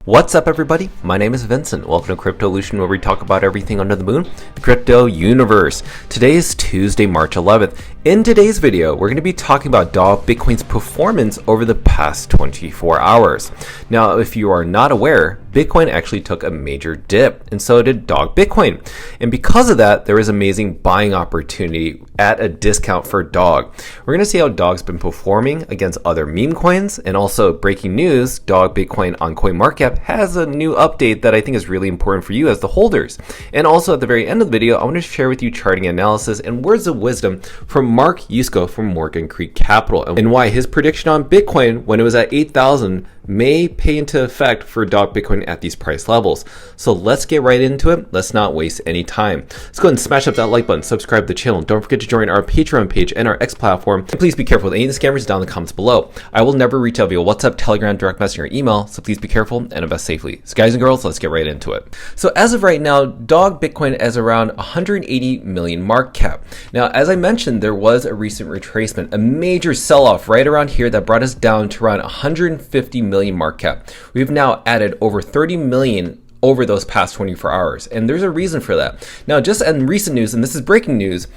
What's up, everybody? My name is Vincent. Welcome to Cryptolution, where we talk about everything under the moon, the crypto universe. Today is Tuesday, March 11th. In today's video, we're going to be talking about DOG Bitcoin's performance over the past 24 hours. Now, if you are not aware, Bitcoin actually took a major dip, and so did DOG Bitcoin. And because of that, there is amazing buying opportunity at a discount for DOG. We're going to see how DOG's been performing against other meme coins, and also breaking news, DOG Bitcoin on CoinMarketCap has a new update that I think is really important for you as the holders. And also at the very end of the video, I want to share with you charting analysis and words of wisdom from Mark Yusko from Morgan Creek Capital, and why his prediction on Bitcoin when it was at 8,000 may pay into effect for DOG Bitcoin at these price levels. So let's get right into it. Let's not waste any time. Let's go ahead and smash up that like button, subscribe to the channel. Don't forget to join our Patreon page and our X platform. And please be careful with any of the scammers down in the comments below. I will never reach out via WhatsApp, Telegram, direct message, or email, so please be careful and invest safely. So guys and girls, let's get right into it. So as of right now, DOG Bitcoin is around 180 million market cap. Now, as I mentioned, there was a recent retracement, a major sell-off right around here that brought us down to around 150 million market cap. We've now added over 30 million over those past 24 hours, and there's a reason for that. Now, just in recent news, and this is breaking news,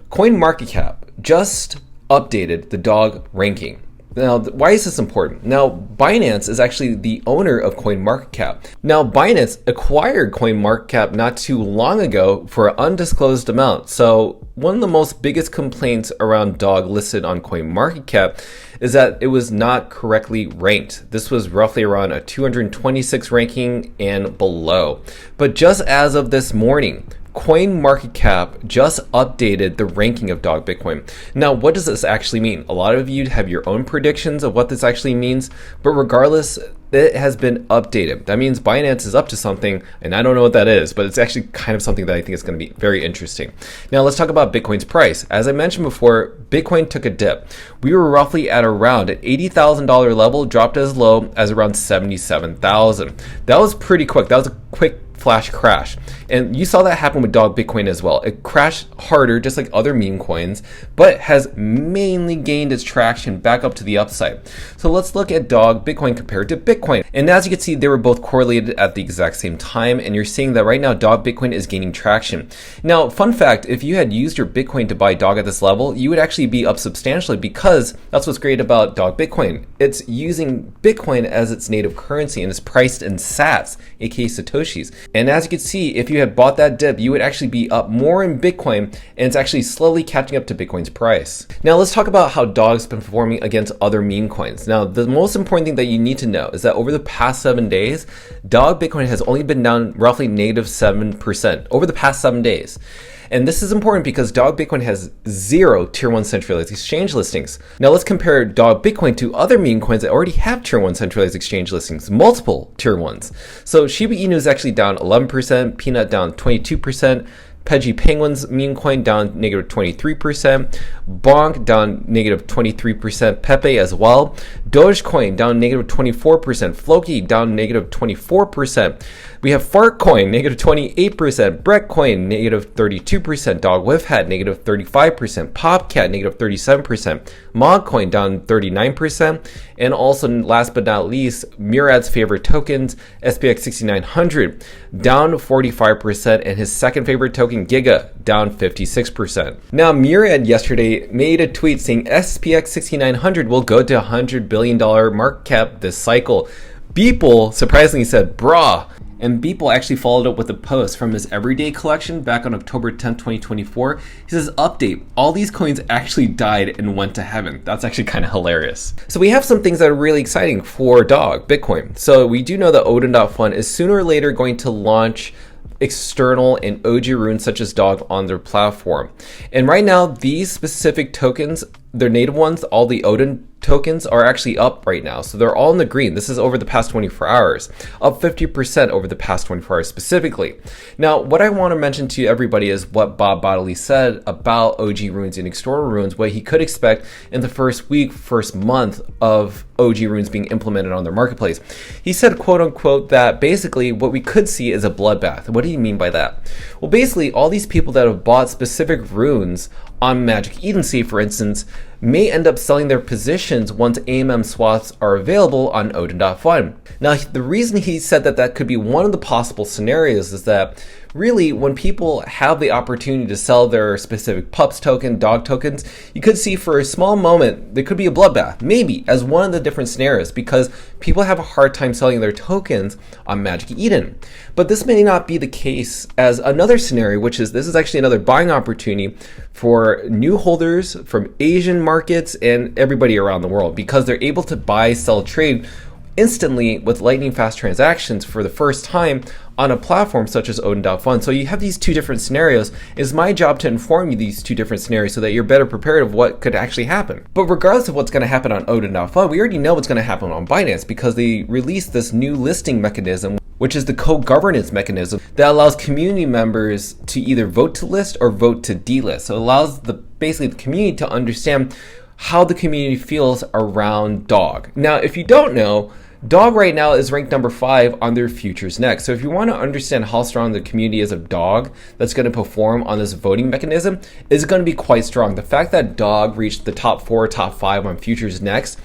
CoinMarketCap just updated the DOG ranking. Now, why is this important? Now, Binance is actually the owner of CoinMarketCap. Now, Binance acquired CoinMarketCap not too long ago for an undisclosed amount. So one of the most biggest complaints around DOG listed on CoinMarketCap is that it was not correctly ranked. This was roughly around a 226 ranking and below. But just as of this morning, CoinMarketCap just updated the ranking of DOG Bitcoin. Now, what does this actually mean? A lot of you have your own predictions of what this actually means, but regardless, it has been updated. That means Binance is up to something, and I don't know what that is, but it's actually kind of something that I think is going to be very interesting. Now, let's talk about Bitcoin's price. As I mentioned before, Bitcoin took a dip. We were roughly at around an $80,000 level, dropped as low as around 77,000. That was pretty quick. That was a quick flash crash, and you saw that happen with DOG Bitcoin as well. It crashed harder, just like other meme coins, but has mainly gained its traction back up to the upside. So let's look at DOG Bitcoin compared to Bitcoin, and as you can see, they were both correlated at the exact same time, and you're seeing that right now DOG Bitcoin is gaining traction. Now, fun fact, if you had used your Bitcoin to buy DOG at this level, you would actually be up substantially, because that's what's great about DOG Bitcoin. It's using Bitcoin as its native currency, and it's priced in sats, aka Satoshis. And as you can see, if you had bought that dip, you would actually be up more in Bitcoin, and it's actually slowly catching up to Bitcoin's price. Now, let's talk about how DOG's been performing against other meme coins. Now, the most important thing that you need to know is that over the past 7 days, DOG Bitcoin has only been down roughly negative 7% over the past 7 days. And this is important because DOG Bitcoin has 0 Tier 1 centralized exchange listings. Now let's compare DOG Bitcoin to other meme coins that already have Tier 1 centralized exchange listings, multiple Tier 1s. So Shiba Inu is actually down 11%, Peanut down 22%, Peggy Penguins meme coin down negative 23%, Bonk down negative 23%, Pepe as well, Dogecoin down negative 24%, Floki down negative 24%. We have Fartcoin negative 28%, Brettcoin negative 32%, Dog Whiff Hat negative 35%, Popcat negative 37%, Mogcoin down 39%, and also last but not least, Murad's favorite tokens, SPX 6900 down 45%, and his second favorite token, Giga, down 56%. Now, Murad yesterday made a tweet saying SPX 6900 will go to $100 billion market cap this cycle. Beeple surprisingly said, brah. And Beeple actually followed up with a post from his Everyday collection back on October 10th, 2024. He says, update, all these coins actually died and went to heaven. That's actually kind of hilarious. So we have some things that are really exciting for DOG Bitcoin. So we do know that Odin Fun is sooner or later going to launch external and OG runes such as DOG on their platform. And right now, these specific tokens, their native ones, all the Odin tokens are actually up right now. So they're all in the green. This is over the past 24 hours, up 50% over the past 24 hours specifically. Now, what I want to mention to everybody is what Bob Bodley said about OG runes and external runes, what he could expect in the first week, first month of OG runes being implemented on their marketplace. He said, quote unquote, that basically what we could see is a bloodbath. What do you mean by that? Well, basically all these people that have bought specific runes on Magic Eden Sea, for instance, may end up selling their positions once AMM swaps are available on Odin Fun. Now, the reason he said that that could be one of the possible scenarios is that really, when people have the opportunity to sell their specific pups token, dog tokens, you could see for a small moment, there could be a bloodbath, maybe, as one of the different scenarios, because people have a hard time selling their tokens on Magic Eden. But this may not be the case as another scenario, which is this is actually another buying opportunity for new holders from Asian markets and everybody around the world, because they're able to buy, sell, trade instantly with lightning fast transactions for the first time on a platform such as Odin Fun. So you have these two different scenarios. It's my job to inform you these two different scenarios so that you're better prepared of what could actually happen. But regardless of what's going to happen on Odin Fun, we already know what's going to happen on Binance, because they released this new listing mechanism, which is the co-governance mechanism that allows community members to either vote to list or vote to delist. So it allows basically the community to understand how the community feels around DOG. Now, if you don't know, DOG right now is ranked number 5 on their futures next. So if you want to understand how strong the community is of DOG that's going to perform on this voting mechanism, is going to be quite strong. The fact that DOG reached the top 4, top 5 on futures next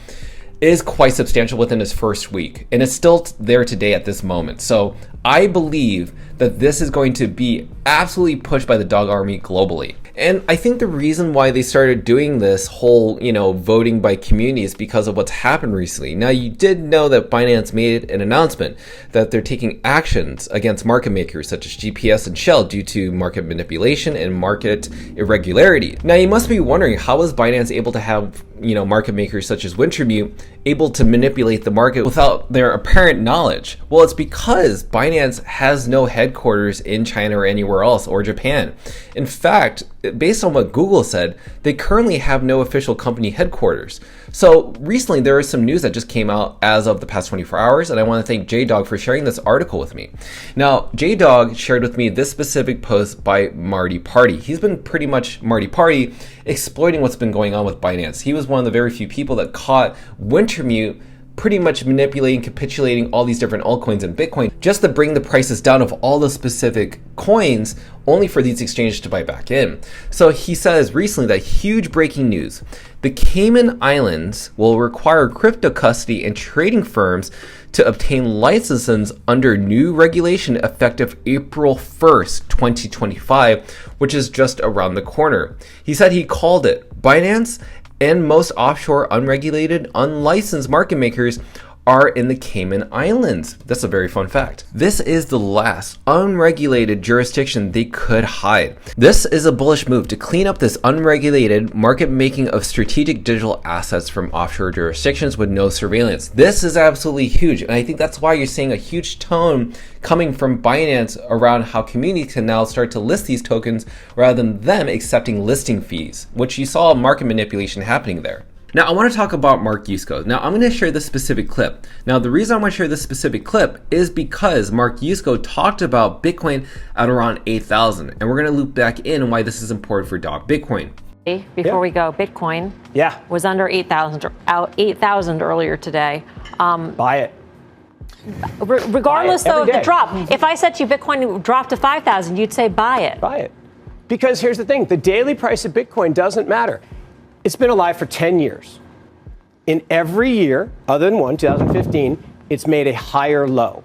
is quite substantial within its first week, and it's still there today at this moment. So I believe that this is going to be absolutely pushed by the DOG army globally. And I think the reason why they started doing this whole, voting by community is because of what's happened recently. Now, you did know that Binance made an announcement that they're taking actions against market makers such as GPS and Shell due to market manipulation and market irregularity. Now, you must be wondering, how is Binance able to have, market makers such as Wintermute able to manipulate the market without their apparent knowledge? Well, it's because Binance has no headquarters in China or anywhere else, or Japan. In fact, based on what Google said, they currently have no official company headquarters. So recently there is some news that just came out as of the past 24 hours, and I want to thank JDog for sharing this article with me. Now, JDog shared with me this specific post by Marty Party. He's been pretty much Marty Party exploiting what's been going on with Binance. He was one of the very few people that caught Wintermute pretty much manipulating, capitulating all these different altcoins and Bitcoin just to bring the prices down of all the specific coins, only for these exchanges to buy back in. So he says recently that huge breaking news: the Cayman Islands will require crypto custody and trading firms to obtain licenses under new regulation effective April 1st, 2025, which is just around the corner. He said he called it Binance and most offshore, unregulated, unlicensed market makers are in the Cayman Islands. That's a very fun fact. This is the last unregulated jurisdiction they could hide. This is a bullish move to clean up this unregulated market making of strategic digital assets from offshore jurisdictions with no surveillance. This is absolutely huge, and I think that's why you're seeing a huge tone coming from Binance around how communities can now start to list these tokens rather than them accepting listing fees, which you saw market manipulation happening there. Now, I want to talk about Mark Yusko. Now, I'm going to share this specific clip. Now, the reason I want to share this specific clip is because Mark Yusko talked about Bitcoin at around 8,000. And we're going to loop back in on why this is important for DOG Bitcoin. Before we go, Bitcoin was under 8,000 earlier today. Buy it. Regardless, though, of the drop. If I said to you Bitcoin dropped to 5,000, you'd say buy it. Buy it. Because here's the thing. The daily price of Bitcoin doesn't matter. It's been alive for 10 years. In every year, other than 2015, it's made a higher low.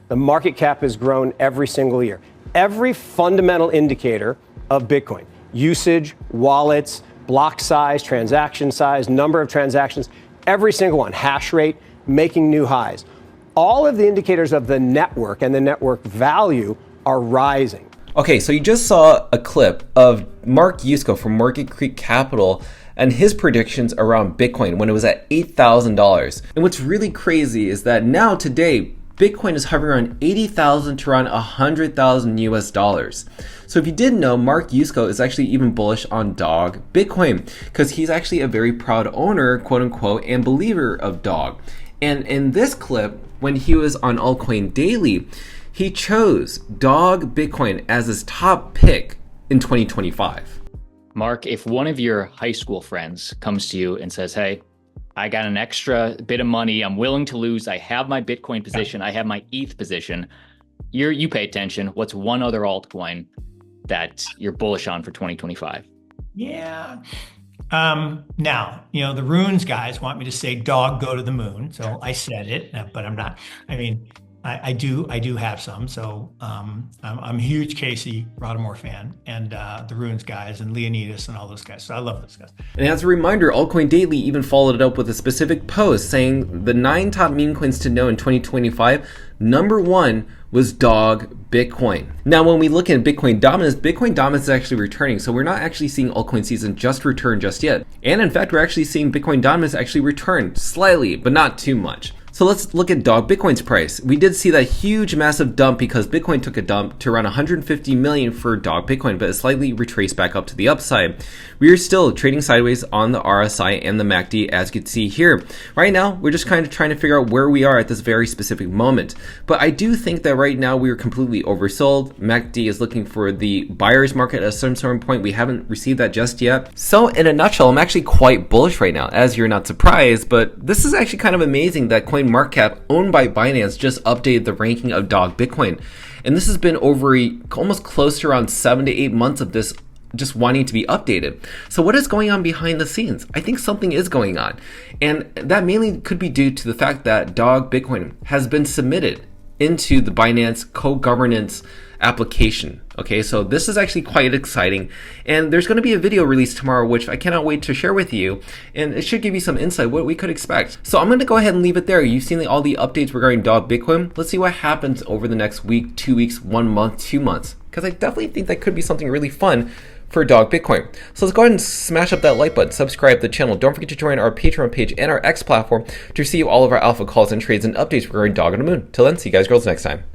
The market cap has grown every single year. Every fundamental indicator of Bitcoin, usage, wallets, block size, transaction size, number of transactions, every single one, hash rate, making new highs. All of the indicators of the network and the network value are rising. Okay, so you just saw a clip of Mark Yusko from Market Creek Capital and his predictions around Bitcoin when it was at $8,000. And what's really crazy is that now today, Bitcoin is hovering around 80,000 to around 100,000 US dollars. So if you didn't know, Mark Yusko is actually even bullish on DOG Bitcoin because he's actually a very proud owner, quote unquote, and believer of DOG. And in this clip, when he was on Altcoin Daily, he chose DOG Bitcoin as his top pick in 2025. Mark, if one of your high school friends comes to you and says, hey, I got an extra bit of money, I'm willing to lose, I have my Bitcoin position, I have my ETH position, you pay attention. What's one other altcoin that you're bullish on for 2025? Yeah, Now, the runes guys want me to say dog go to the moon. So I said it, but I'm not. I mean, I do have some. So I'm a huge Casey Rodamore fan, and the runes guys and Leonidas and all those guys. So I love those guys. And as a reminder, Altcoin Daily even followed it up with a specific post saying the 9 top meme coins to know in 2025, number 1 was dog Bitcoin. Now, when we look at Bitcoin dominance is actually returning. So we're not actually seeing altcoin season just return just yet. And in fact, we're actually seeing Bitcoin dominance actually return slightly, but not too much. So let's look at dog Bitcoin's price. We did see that huge massive dump because Bitcoin took a dump to around 150 million for dog Bitcoin, but it slightly retraced back up to the upside. We are still trading sideways on the RSI and the MACD, as you can see here. Right now, we're just kind of trying to figure out where we are at this very specific moment. But I do think that right now we are completely oversold. MACD is looking for the buyer's market at some certain point. We haven't received that just yet. So in a nutshell, I'm actually quite bullish right now, as you're not surprised, but this is actually kind of amazing that CoinMarketCap, owned by Binance, just updated the ranking of dog Bitcoin. And this has been over almost close to around 7 to 8 months of this just wanting to be updated. So what is going on behind the scenes? I think something is going on. And that mainly could be due to the fact that dog Bitcoin has been submitted into the Binance co-governance application. Okay, so this is actually quite exciting, and there's going to be a video released tomorrow which I cannot wait to share with you, and it should give you some insight what we could expect. So I'm going to go ahead and leave it there. You've seen all the updates regarding dog Bitcoin. Let's see what happens over the next week, 2 weeks, 1 month, 2 months, because I definitely think that could be something really fun for dog Bitcoin. So let's go ahead and smash up that like button, subscribe to the channel. Don't forget to join our Patreon page and our X platform to receive all of our alpha calls and trades and updates regarding dog on the moon. Till then, see you guys girls next time.